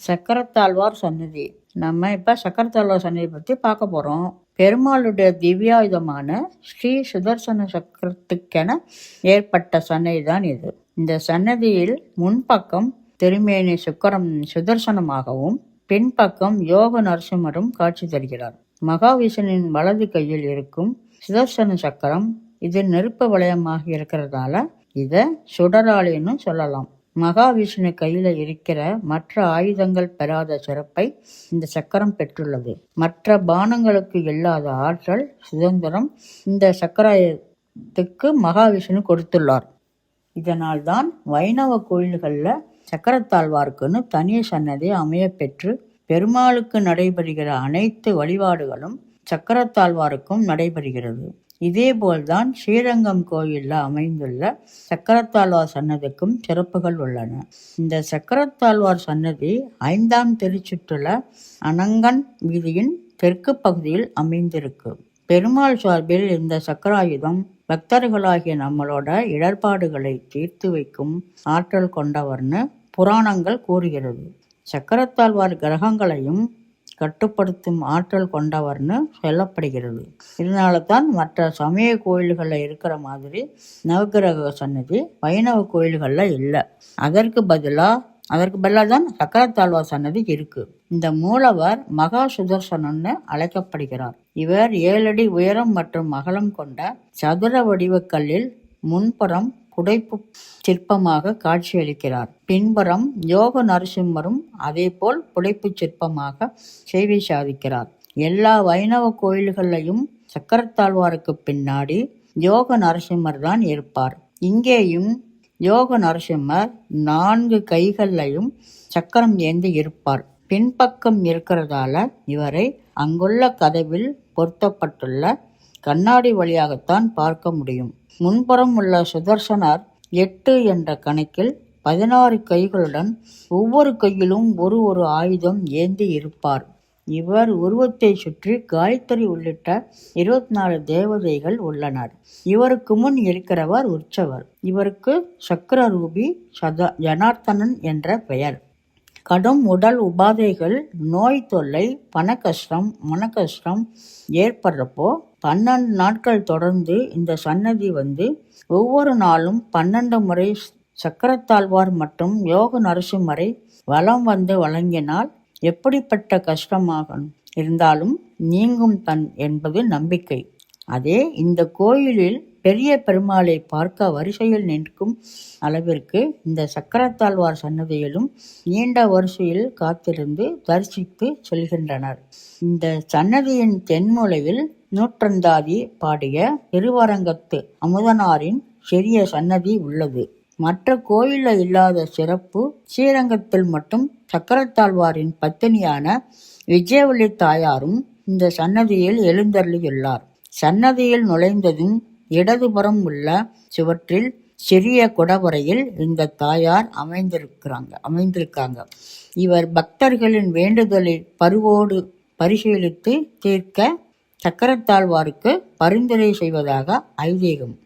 சக்கரத்தாழ்வார் சன்னதி. நம்ம இப்போ சக்கரத்தாழ்வார் சன்னதி பற்றி பார்க்க போகிறோம். பெருமாளுடைய திவ்யாயுதமான ஸ்ரீ சுதர்சன சக்கரத்துக்கென ஏற்பட்ட சன்னதி தான் இது. இந்த சன்னதியில் முன்பக்கம் திருமேனி சுதர்சனமாகவும் பின்பக்கம் யோக நரசிம்மரும் காட்சி தருகிறார். மகாவிஷ்ணுவின் வலது கையில் இருக்கும் சுதர்சன சக்கரம் இது நெருப்பு வளையமாக இருக்கிறதால இதை சுடராளின்னு சொல்லலாம். மகாவிஷ்ணு கையில இருக்கிற மற்ற ஆயுதங்கள் பெறாத சிறப்பை இந்த சக்கரம் பெற்றுள்ளது. மற்ற பானங்களுக்கு இல்லாத ஆற்றல், சுதந்திரம் இந்த சக்கரத்துக்கு மகாவிஷ்ணு கொடுத்துள்ளார். இதனால் தான் வைணவ கோயில்களில் சக்கரத்தாழ்வாருக்குன்னு தனி சன்னதி அமைய பெற்று பெருமாளுக்கு நடைபெறுகிற அனைத்து வழிபாடுகளும் சக்கரத்தாழ்வாருக்கும் நடைபெறுகிறது. இதேபோல்தான் ஸ்ரீரங்கம் கோயிலில் அமைந்துள்ள சக்கரத்தாழ்வார் சன்னதிக்கும் சிறப்புகள் உள்ளன. இந்த சக்கரத்தாழ்வார் சன்னதி 5ஆம் திருச்சுற்றுல அனங்கன் வீதியின் தெற்கு பகுதியில் அமைந்திருக்கு. பெருமாள் சார்பில் இந்த சக்கராயுதம் பக்தர்களாகிய நம்மளோட இடர்பாடுகளை தீர்த்து வைக்கும் ஆற்றல் கொண்டவர்னு புராணங்கள் கூறுகிறது. சக்கரத்தாழ்வார் கிரகங்களையும் கட்டுப்படுத்தும் ஆற்றல் கொண்டவர்னு சொல்லப்படுகிறது. இதனால தான் மற்ற சமய கோயில்களில் இருக்கிற மாதிரி நவகிரக சன்னதி வைணவ கோயில்களில் இல்லை. அதற்கு பதிலாக தான் சக்கரத்தாழ்வார் சன்னதி இருக்கு. இந்த மூலவர் மகா சுதர்சனன்னு அழைக்கப்படுகிறார். இவர் 7 அடி உயரம் மற்றும் அகலம் கொண்ட சதுர வடிவக்கல்லில் முன்புறம் புடைப்பு சிற்பமாக காட்சியளிக்கிறார். பின்புறம் யோக நரசிம்மரும் அதேபோல் புடைப்பு சிற்பமாக சேவை சாதிக்கிறார். எல்லா வைணவ கோயில்களையும் சக்கரத்தாழ்வாருக்கு பின்னாடி யோக நரசிம்மர் தான் இருப்பார். இங்கேயும் யோக நரசிம்மர் 4 கைகள்லையும் சக்கரம் ஏந்தி இருப்பார். பின்பக்கம் இருக்கிறதால இவரை அங்குள்ள கதவில் பொருத்தப்பட்டுள்ள கண்ணாடி வழியாகத்தான் பார்க்க முடியும். முன்புறம் உள்ள சுதர்சனர் 8 என்ற கணக்கில் 16 கைகளுடன் ஒவ்வொரு கையிலும் ஒரு ஆயுதம் ஏந்தி இருப்பார். இவர் உருவத்தை சுற்றி காயத்ரி உள்ளிட்ட 24 தேவதைகள் உள்ளனர். இவருக்கு முன் இருக்கிறவர் உற்சவர். இவருக்கு சக்கரரூபி ஜனார்த்தனன் என்ற பெயர். கடும் உடல் உபாதைகள், நோய் தொல்லை, பணக்கஷ்டம், மனக்கஷ்டம் ஏற்படுறப்போ 12 நாட்கள் தொடர்ந்து இந்த சன்னதி வந்து ஒவ்வொரு நாளும் 12 முறை சக்கரத்தாழ்வார் மற்றும் யோக நரசிம்மரை வலம் வந்து வழங்கினால் எப்படிப்பட்ட கஷ்டமாக இருந்தாலும் நீங்கும் என்பது நம்பிக்கை. அதே இந்த கோயிலில் பெரிய பெருமாளை பார்க்க வரிசையில் நிற்கும் அளவிற்கு இந்த சக்கரத்தாழ்வார் சன்னதியிலும் நீண்ட வரிசையில் காத்திருந்து தரிசித்து செல்கின்றனர். இந்த சன்னதியின் தென்மூலையில் நூற்றந்தாதி பாடிய திருவரங்கத்து அமுதனாரின் சிறிய சன்னதி உள்ளது. மற்ற கோயிலில் இல்லாத சிறப்பு ஸ்ரீரங்கத்தில் மட்டும் சக்கரத்தாழ்வாரின் பத்தினியான விஜயவள்ளி தாயாரும் இந்த சன்னதியில் எழுந்தருளியுள்ளார். சன்னதியில் நுழைந்ததும் இடதுபுறம் உள்ள சுவற்றில் சிறிய குடவரையில் இந்த தாயார் அமைந்திருக்காங்க. இவர் பக்தர்களின் வேண்டுதலை பருவோடு பரிசீலித்து தீர்க்க சக்கரத்தாழ்வாருக்கு பரிந்துரை செய்வதாக ஐதீகம்.